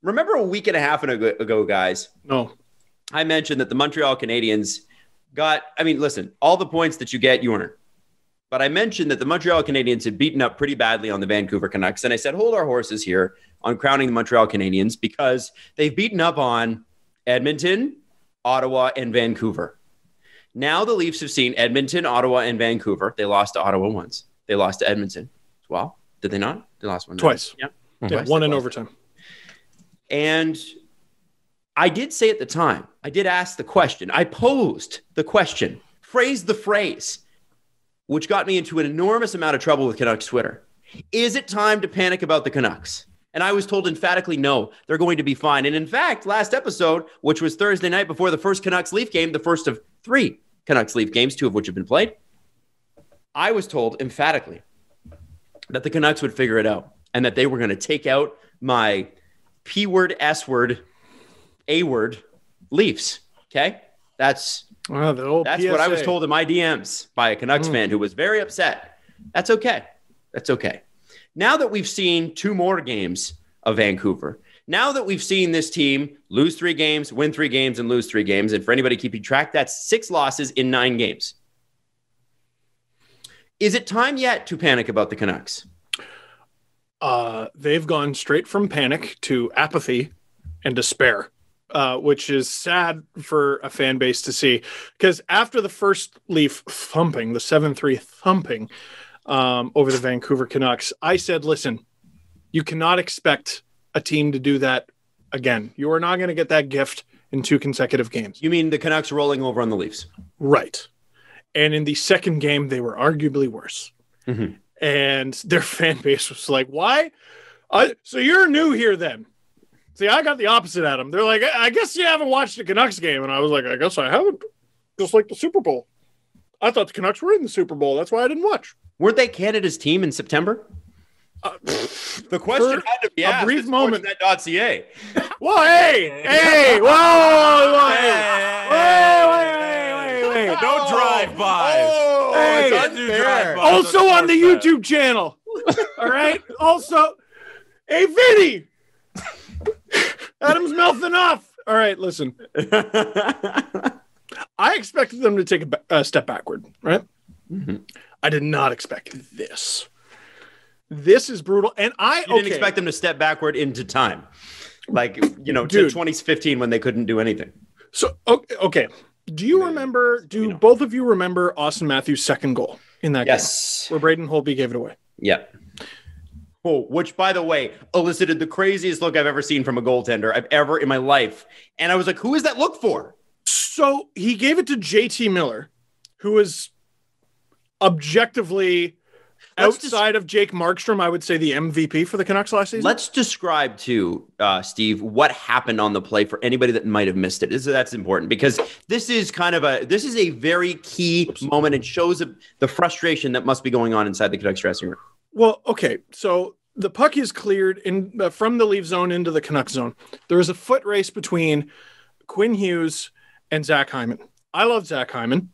remember a week and a half ago, guys? No. I mentioned that the Montreal Canadiens listen, all the points that you get, you earn. But I mentioned that the Montreal Canadiens had beaten up pretty badly on the Vancouver Canucks. And I said, hold our horses here on crowning the Montreal Canadiens because they've beaten up on Edmonton, Ottawa, and Vancouver. Now the Leafs have seen Edmonton, Ottawa, and Vancouver. They lost to Ottawa once. They lost to Edmonton as well. Did they not? They lost one. Twice. Yeah. Yeah, one in overtime. And I did say at the time, I did ask the question. I posed the question, phrased the phrase, which got me into an enormous amount of trouble with Canucks Twitter. Is it time to panic about the Canucks? And I was told emphatically, no, they're going to be fine. And in fact, last episode, which was Thursday night before the first Canucks-Leaf game, the first of 3 Canucks-Leaf games, 2 of which have been played, I was told emphatically that the Canucks would figure it out and that they were going to take out my P-word, S-word, A-word Leafs. Okay? That's what I was told in my DMs by a Canucks fan who was very upset. That's okay. That's okay. Now that we've seen 2 more games of Vancouver, now that we've seen this team lose 3 games, win 3 games, and lose 3 games, and for anybody keeping track, that's 6 losses in 9 games. Is it time yet to panic about the Canucks? They've gone straight from panic to apathy and despair, which is sad for a fan base to see. Because after the first Leaf thumping, the 7-3 thumping over the Vancouver Canucks, I said, listen, you cannot expect a team to do that again. You are not going to get that gift in 2 consecutive games. You mean the Canucks rolling over on the Leafs? Right. And in the second game, they were arguably worse. Mm-hmm. And their fan base was like, why? So you're new here then. See, I got the opposite at them. They're like, I guess you haven't watched the Canucks game. And I was like, I guess I haven't. Just like the Super Bowl. I thought the Canucks were in the Super Bowl. That's why I didn't watch. Weren't they Canada's team in September? The question had to be asked. A brief moment. Sportsnet.ca. Whoa, hey, whoa, wait. No drive-bys. Oh, hey, also on the YouTube channel. All right. Also, hey, Vinny. Adam's mouthing off. All right, listen. I expected them to take a step backward, right? Mm-hmm. I did not expect this. This is brutal. And you didn't expect them to step backward into time. Like, to 2015 when they couldn't do anything. So, okay. Do both of you remember Austin Matthews' second goal in that game? Where Braden Holtby gave it away? Yeah. Oh, which, by the way, elicited the craziest look I've ever seen from a goaltender I've ever in my life. And I was like, who is that look for? So he gave it to JT Miller, who is objectively outside of Jake Markstrom, I would say the MVP for the Canucks last season. Let's describe to Steve what happened on the play for anybody that might have missed it. That's important because this is a very key moment and shows the frustration that must be going on inside the Canucks dressing room. Well, okay, so the puck is cleared from the Leaf zone into the Canucks zone. There is a foot race between Quinn Hughes and Zach Hyman. I love Zach Hyman.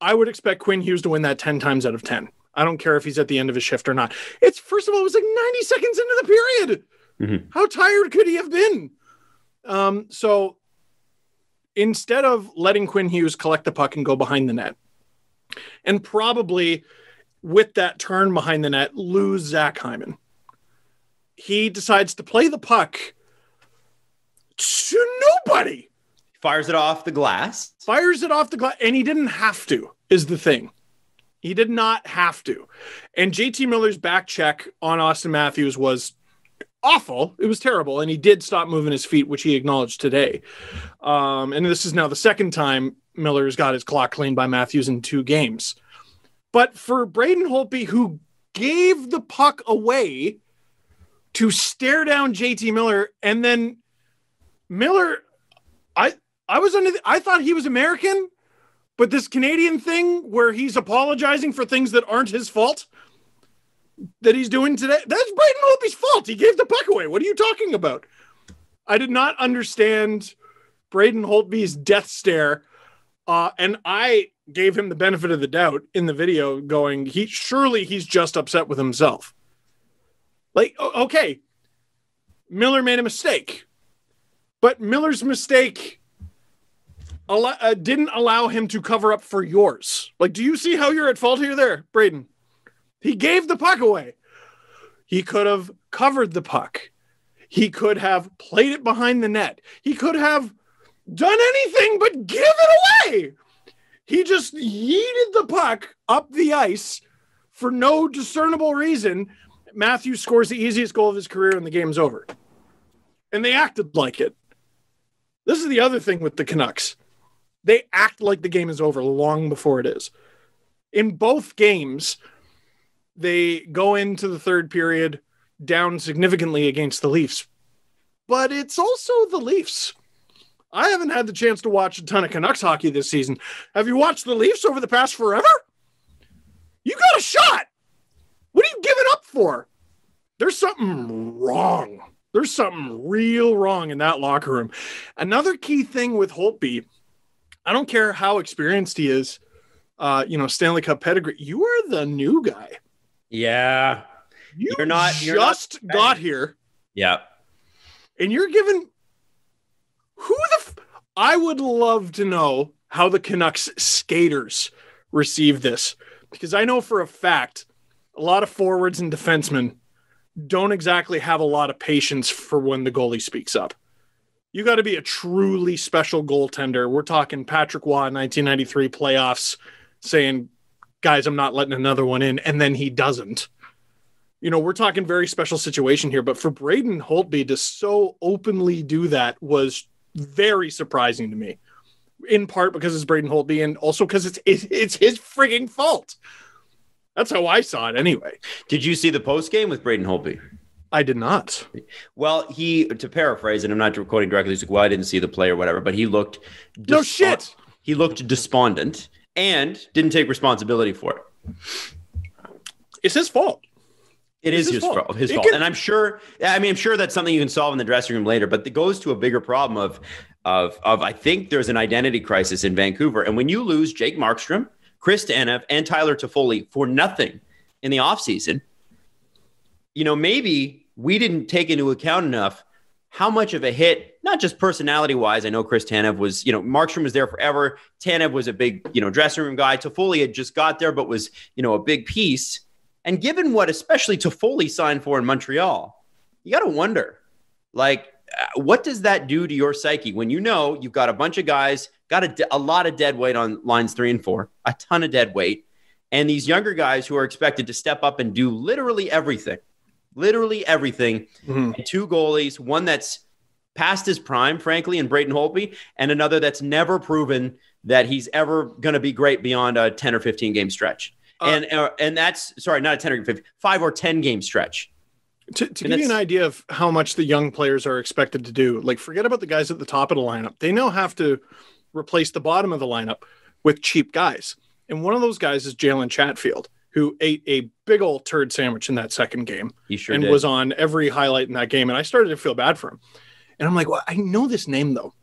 I would expect Quinn Hughes to win that 10 times out of 10. I don't care if he's at the end of his shift or not. First of all, it was like 90 seconds into the period. Mm-hmm. How tired could he have been? So instead of letting Quinn Hughes collect the puck and go behind the net, and probably with that turn behind the net, lose Zach Hyman, he decides to play the puck to nobody. Fires it off the glass. And he didn't have to, is the thing. He did not have to. And JT Miller's back check on Austin Matthews was awful. It was terrible. And he did stop moving his feet, which he acknowledged today. And this is now the second time Miller's got his clock cleaned by Matthews in 2 games. But for Braden Holtby, who gave the puck away to stare down JT Miller, and then Miller, I thought he was American. But this Canadian thing where he's apologizing for things that aren't his fault that he's doing today, that's Braden Holtby's fault. He gave the puck away. What are you talking about? I did not understand Braden Holtby's death stare. And I gave him the benefit of the doubt in the video going, he's just upset with himself. Like, okay, Miller made a mistake. But Miller's mistake didn't allow him to cover up for yours. Like, do you see how you're at fault here there, Braden? He gave the puck away. He could have covered the puck. He could have played it behind the net. He could have done anything but give it away. He just yeeted the puck up the ice for no discernible reason. Matthews scores the easiest goal of his career and the game's over. And they acted like it. This is the other thing with the Canucks. They act like the game is over long before it is. In both games, they go into the third period down significantly against the Leafs. But it's also the Leafs. I haven't had the chance to watch a ton of Canucks hockey this season. Have you watched the Leafs over the past forever? You got a shot. What are you giving up for? There's something wrong. There's something real wrong in that locker room. Another key thing with Holtby, I don't care how experienced he is, Stanley Cup pedigree, you are the new guy. Yeah. You're not got here. Yeah. And you're giving I would love to know how the Canucks skaters receive this, because I know for a fact a lot of forwards and defensemen don't exactly have a lot of patience for when the goalie speaks up. You got to be a truly special goaltender. We're talking Patrick Waugh 1993 playoffs saying, guys, I'm not letting another one in. And then he doesn't. We're talking very special situation here, but for Braden Holtby to so openly do that was very surprising to me, in part because it's Braden Holtby and also because it's his frigging fault. That's how I saw it anyway. Did you see the post game with Braden Holtby? I did not. Well, to paraphrase, and I'm not quoting directly, he's like, well, I didn't see the play or whatever, but he looked no shit. He looked despondent and didn't take responsibility for it. It's his fault. It is his fault. His fault. And I'm sure that's something you can solve in the dressing room later, but it goes to a bigger problem of I think there's an identity crisis in Vancouver. And when you lose Jake Markstrom, Chris Tanev, and Tyler Toffoli for nothing in the offseason, maybe we didn't take into account enough how much of a hit, not just personality-wise. I know Chris Tanev was, Markstrom was there forever. Tanev was a big, dressing room guy. Toffoli had just got there, but was, a big piece. And given what especially Toffoli signed for in Montreal, you got to wonder, what does that do to your psyche when you've got a bunch of guys, got a lot of dead weight on lines 3 and 4, a ton of dead weight, and these younger guys who are expected to step up and do literally everything, mm-hmm. and 2 goalies, one that's past his prime, frankly, in Braden Holtby, and another that's never proven that he's ever going to be great beyond a 10 or 15 game stretch. And that's, sorry, not a 10 or 15, 5 or 10 game stretch. To give you an idea of how much the young players are expected to do, forget about the guys at the top of the lineup. They now have to replace the bottom of the lineup with cheap guys. And one of those guys is Jalen Chatfield, who ate a big old turd sandwich in that second game. He sure and did. Was on every highlight in that game. And I started to feel bad for him. And I'm like, well, I know this name, though.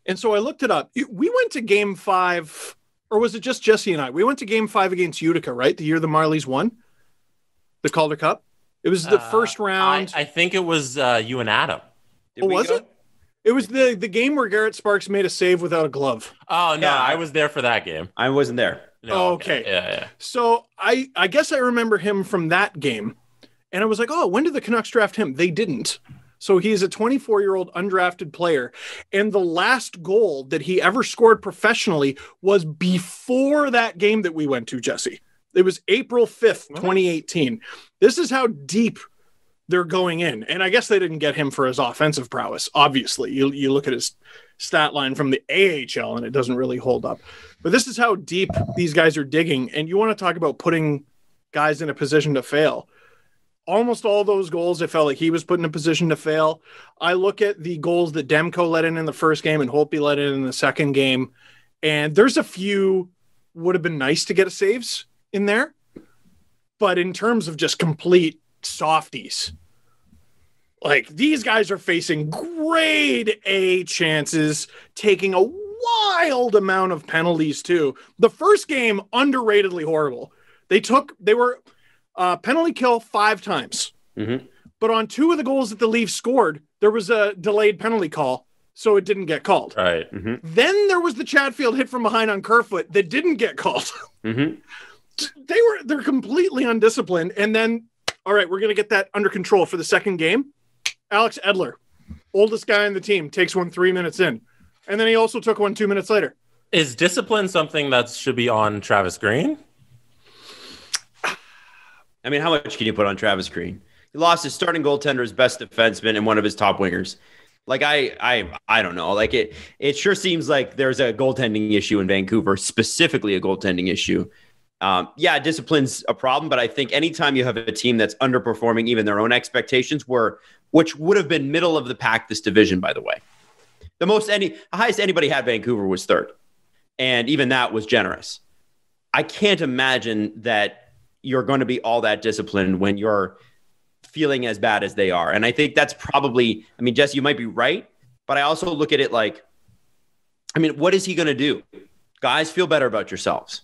And so I looked it up. We went to game 5, or was it just Jesse and I? We went to game 5 against Utica, right? The year the Marlies won the Calder Cup. It was the first round. I think it was you and Adam. Was it? It was the game where Garrett Sparks made a save without a glove. Oh, no, yeah. I was there for that game. I wasn't there. No, okay. Yeah. So I guess I remember him from that game. And I was like, oh, when did the Canucks draft him? They didn't. So he's a 24-year-old undrafted player. And the last goal that he ever scored professionally was before that game that we went to, Jesse. It was April 5th, 2018. This is how deep they're going in. And I guess they didn't get him for his offensive prowess. Obviously, you look at his stat line from the AHL and it doesn't really hold up. But this is how deep these guys are digging. And you want to talk about putting guys in a position to fail. Almost all those goals, it felt like he was put in a position to fail. I look at the goals that Demko let in the first game and Holtby let in the second game. And there's a few would have been nice to get saves in there. But in terms of just complete softies, these guys are facing grade A chances, taking a wild amount of penalties too. The first game, underratedly horrible. They were penalty kill 5 times. Mm-hmm. but on 2 of the goals that the Leafs scored, there was a delayed penalty call, so it didn't get called. Right. Mm-hmm. Then there was the Chatfield hit from behind on Kerfoot that didn't get called. Mm-hmm. They're completely undisciplined. And then, all right, we're going to get that under control for the second game. Alex Edler, oldest guy on the team, takes one 3 minutes in. And then he also took one 2 minutes later. Is discipline something that should be on Travis Green? I mean, how much can you put on Travis Green? He lost his starting goaltender, his best defenseman, and one of his top wingers. Like, I don't know. Like, it sure seems like there's a goaltending issue in Vancouver, specifically a goaltending issue. Yeah, discipline's a problem, but I think anytime you have a team that's underperforming even their own expectations, which would have been middle of the pack this division, by the way. The highest anybody had Vancouver was third. And even that was generous. I can't imagine that you're going to be all that disciplined when you're feeling as bad as they are. And I think that's probably, I mean, Jesse, you might be right, but I also look at it like, I mean, what is he going to do? Guys, feel better about yourselves.